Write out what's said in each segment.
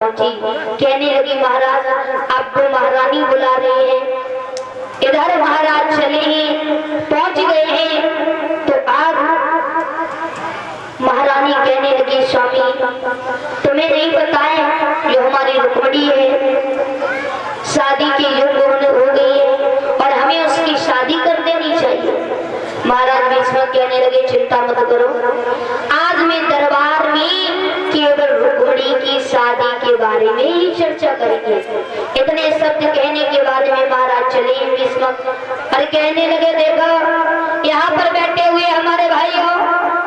कहने लगी महाराज आपको महारानी बुला रही है। इधर महाराज चले हैं, पहुंच गए हैं तो आज महारानी कहने लगी स्वामी तुम्हें नहीं पता है जो हमारी रुक्मिणी है शादी की युग हो गई है और हमें उसकी शादी कर देनी चाहिए। महाराज भीष्म कहने लगे चिंता मत करो, आज मैं दरबार में केवल रुक्मिणी की शादी के बारे में ही चर्चा करेंगे। इतने शब्द कहने के बाद में महाराज चले भीष्म और कहने लगे देखो यहाँ पर बैठे हुए हमारे भाई हो,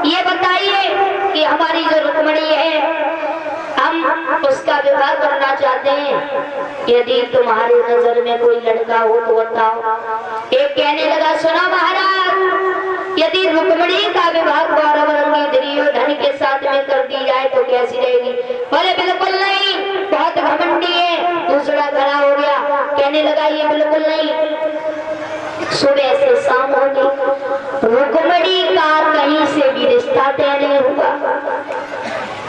ये बताइए कि हमारी जो रुक्मिणी है हम उसका विवाह करना चाहते हैं, यदि तुम्हारे नजर में कोई लड़का हो तो बताओ। एक कहने लगा सुनो महाराज यदि रुक्मिणी का विवाह कौरव रंगी दुर्योधन के साथ में कर दी जाए तो कैसी रहेगी? बोले बिल्कुल नहीं, बहुत घमंडी है। दूसरा खड़ा हो गया कहने लगा ये बिल्कुल नहीं, सुबह से शाम हो गई रुक्मिणी का कहीं से भी रिश्ता तय नहीं हुआ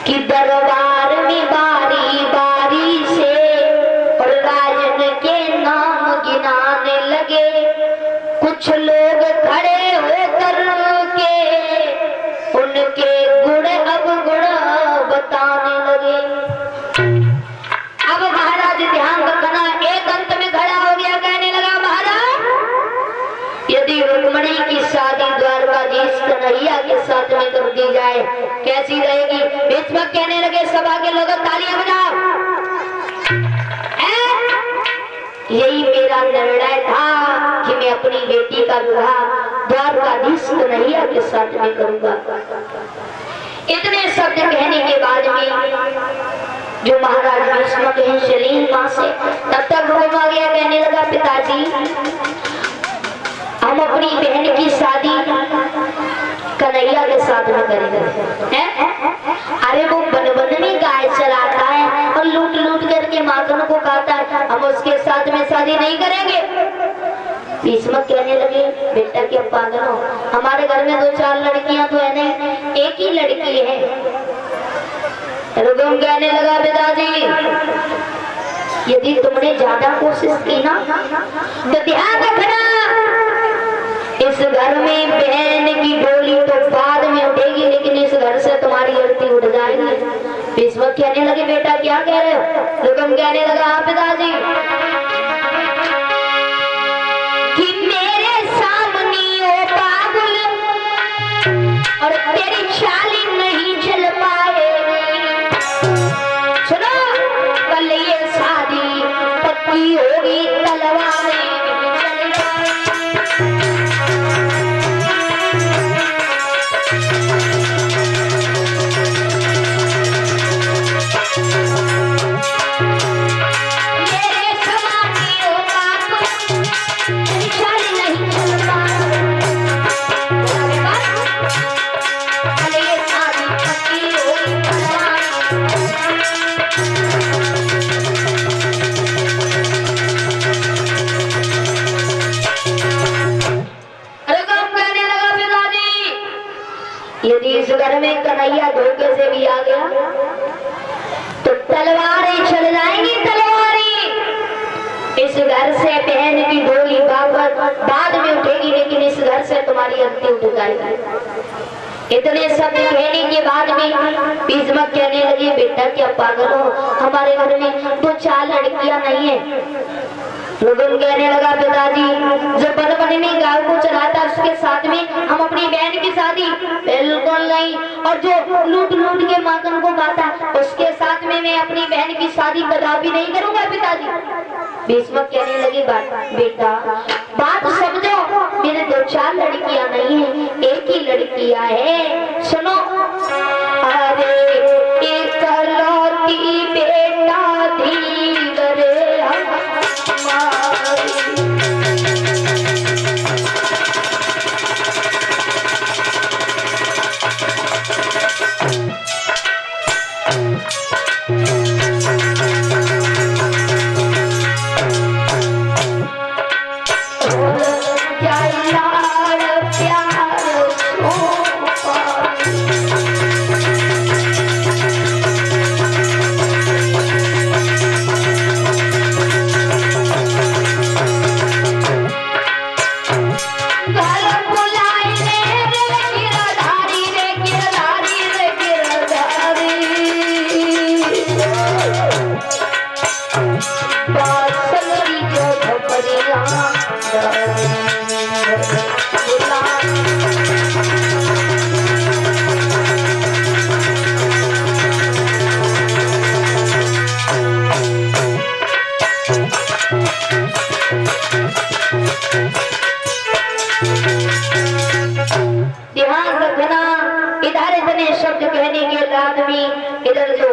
कि दरबार में बारी बारी से और राजन के नाम गिनाने लगे। कुछ लोग खड़े होकर के उनके गुण अवगुण बताने लगे। अब महाराज ध्यान रखना, एक अंत में खड़ा हो गया कहने लगा महाराज यदि रुक्मिणी की शादी द्वारकाधीश कन्हैया के साथ में कर दी जाए कैसी रहेगी? भीष्म कहने लगे सभा के लोग तालियां बजाओ। यही मेरा निर्णय था कि मैं अपनी बेटी का विवाह द्वारकाधीश कन्हैया के साथ में करूंगा। इतने शब्द कहने के बाद में जो महाराज भीष्म कहीं चली मां से तब तक रोम आ गया कहने लगा पिताजी हम अपनी बहन की शादी कन्हैया के साथ में करेंगे। अरे वो बन में गाय चलाता है और लूट लूट करके माखन को खाता है, हम उसके साथ में शादी नहीं करेंगे। भीष्म कहने लगे बेटा क्या पागल हो, हमारे घर में 2-4 लड़कियां तो है नहीं, एक ही लड़की है। रुगम कहने लगा पिताजी यदि तुमने ज्यादा कोशिश की ना तो ध्यान रखना इस घर में बहन की डोली तो बाद में उठेगी लेकिन इस घर से तुम्हारी अर्थी उठ जाएगी। भीष्म कहने लगे बेटा क्या कह रहे हो? रुगम कहने लगा हाँ पिताजी कि मेरे सामने ओ पागल और तेरी चाली नहीं चल पाएगी। सुनो कल ये शादी पक्की होगी तलवारें यदि इस घर में कन्हैया धोखे से भी आ गया तो तलवारें चल जाएंगी। तलवारें इस घर से बहन की डोली बाद में उठेगी लेकिन इस घर से तुम्हारी अर्थी उठ जाएगी। इतने शब्द कहने के बाद में भीष्म कहने लगे बेटा क्या पागल हो, हमारे घर में 2-4 लड़कियां नहीं है। रुगम कहने लगा पिताजी जो बन में गांव को चलाता उसके साथ में हम अपनी बहन की शादी बिल्कुल नहीं, और जो लूट लूट के माखन को खाता उसके साथ में मैं अपनी बहन की शादी कदापि नहीं करूंगा पिताजी। भीष्म कहने लगी बेटा बात समझो, मेरे 2-4 लड़कियां नहीं है, एक ही लड़कियां है। सुनो अरे एक लौती बेटा धीरे प्यार बांसुरी जो झपरिया ध्यान रखना, इधर इतने शब्द कहने के बाद भी इधर जो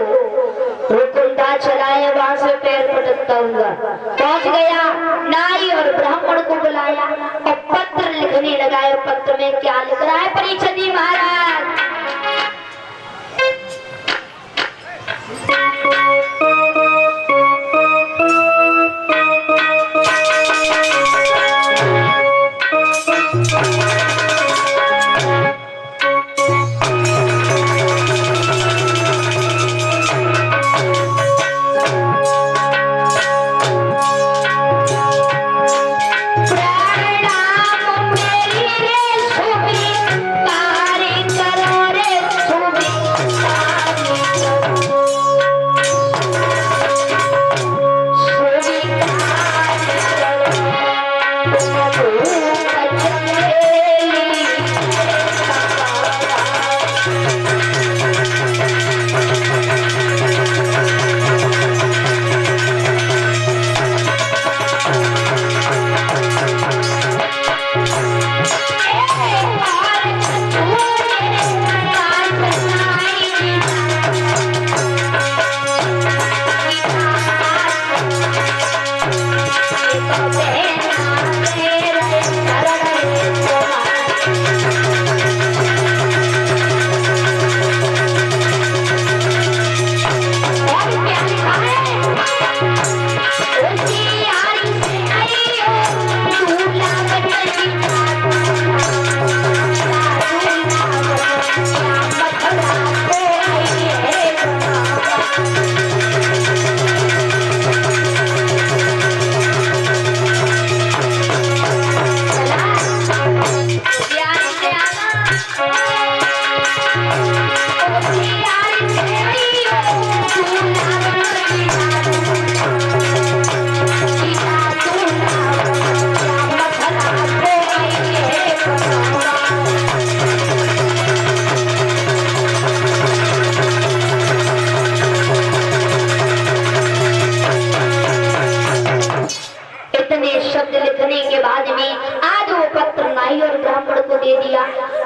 रुकुंडा चलाया वहां से पैर पटकता हुआ पहुंच गया। नाई और ब्राह्मण को बुलाया और पत्र लिखने लगाया। पत्र में क्या लिख रहा है परीक्षित जी महाराज?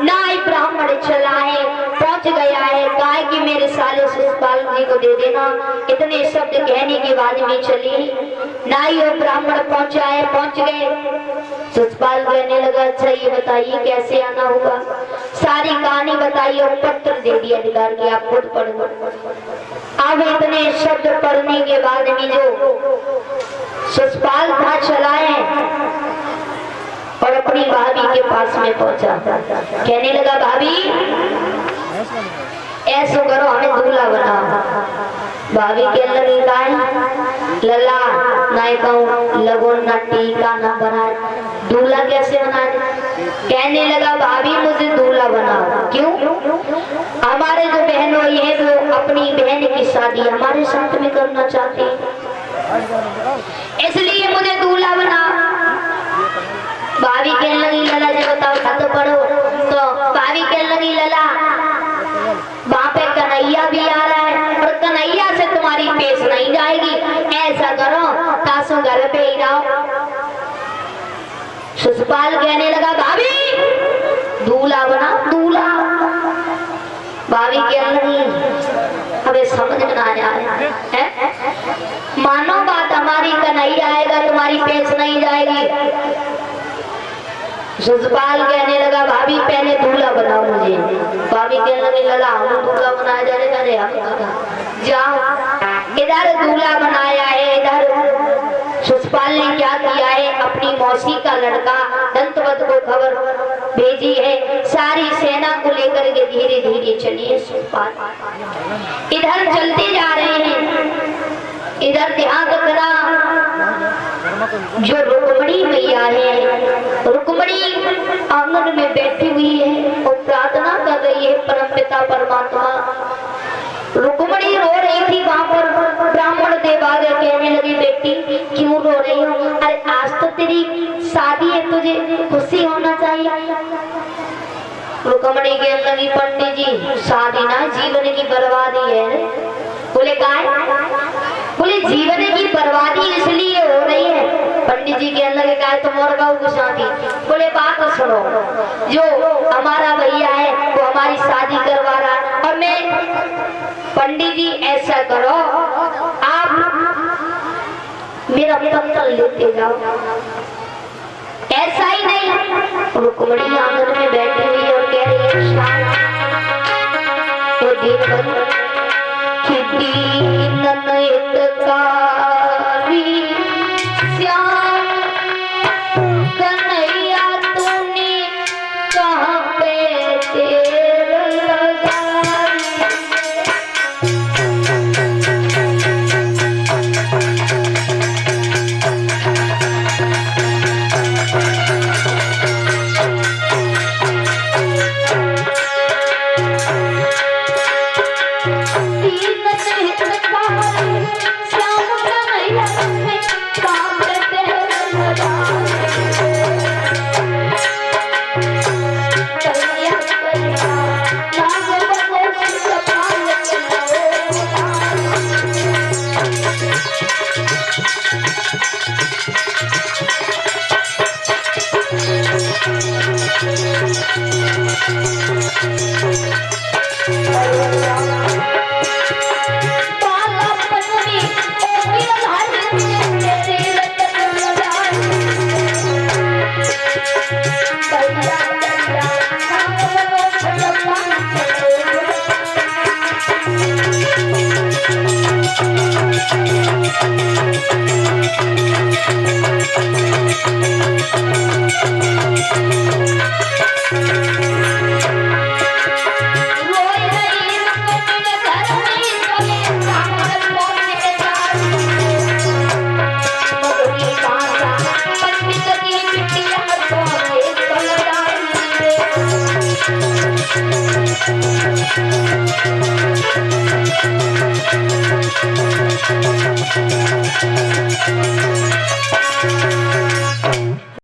नाई ब्राह्मण चला है, पहुंच गया है, कहा कि मेरे साले शिषपाल जी को दे देना। इतने शब्द कहने के बाद में चली। नाई और ब्राह्मण पहुंचा है, पहुंच गए। शिषपाल कहने लगा अच्छा ये बताइए कैसे आना होगा। सारी कहानी बताई और पत्र दे दिया अधिकार की आप खुद पढ़ लो। अब इतने शब्द पढ़ने के बाद में जो शिषपाल था चला है और अपनी भाभी के पास में पहुंचा। कहने लगा भाभी ऐसा करो हमें दूल्हा बनाओ। भाभी के लगी लला नहीं कहूँ लगो ना टीका ना बनाए, दूल्हा कैसे बनाए? कहने लगा भाभी मुझे दूल्हा बनाओ। क्यों? हमारे जो बहन हुई है वो अपनी बहन की शादी हमारे साथ में करना चाहती है, इसलिए मुझे दूल्हा बनाओ। भाभी कहने लगी लला जी बताओ खत पढ़ो। तो भाभी कहने लगी लला वहां पे कन्हैया भी आ रहा है और कन्हैया से तुम्हारी पेश नहीं जाएगी, ऐसा करो तासु घर पे ही रहो। शिषपाल कहने लगा भाभी दूल्हा बना दूल्हा। भाभी कहने लगी अबे समझ में ना आया है, मानो बात हमारी कन्हैया आएगा तुम्हारी पेश नहीं जाएगी। शिषपाल कहने लगा भाभी पहले दूल्हा बनाओ मुझे। भाभी कहने लगी लला हम दूल्हा बनाया जाएगा रे हम जाओ। इधर दूल्हा बनाया है, इधर शिषपाल ने क्या किया है अपनी मौसी का लड़का दंतवत को खबर भेजी है, सारी सेना को लेकर के धीरे धीरे चलिए शिषपाल। इधर चलते जा रहे हैं। इधर ध्यान रखना जो रुक्मणी मैया है, रुक्मणी आंगन में बैठी हुई है और प्रार्थना कर रही है परमपिता परमात्मा। रुक्मणी रो रही थी वहां पर रुक्मणी के अंदर ही पंडित जी शादी ना जीवन की बर्बादी है। बोले काय? बोले जीवन की बर्बादी इसलिए हो रही है पंडित जी के अंदर के काय तुम और गाँव की शादी। बोले बात सुनो, जो हमारा भैया है वो हमारी शादी करवा रहा है और मैं पंडित जी ऐसा करो आप मेरा पत्तल लेते जाओ। ऐसा ही नहीं, रुक्मणी आंगन में बैठी हुई और कह रही है तो देखो कि दीनन हितकारी श्याम कन्हैया तूने कहाँ पे तेर लगाई।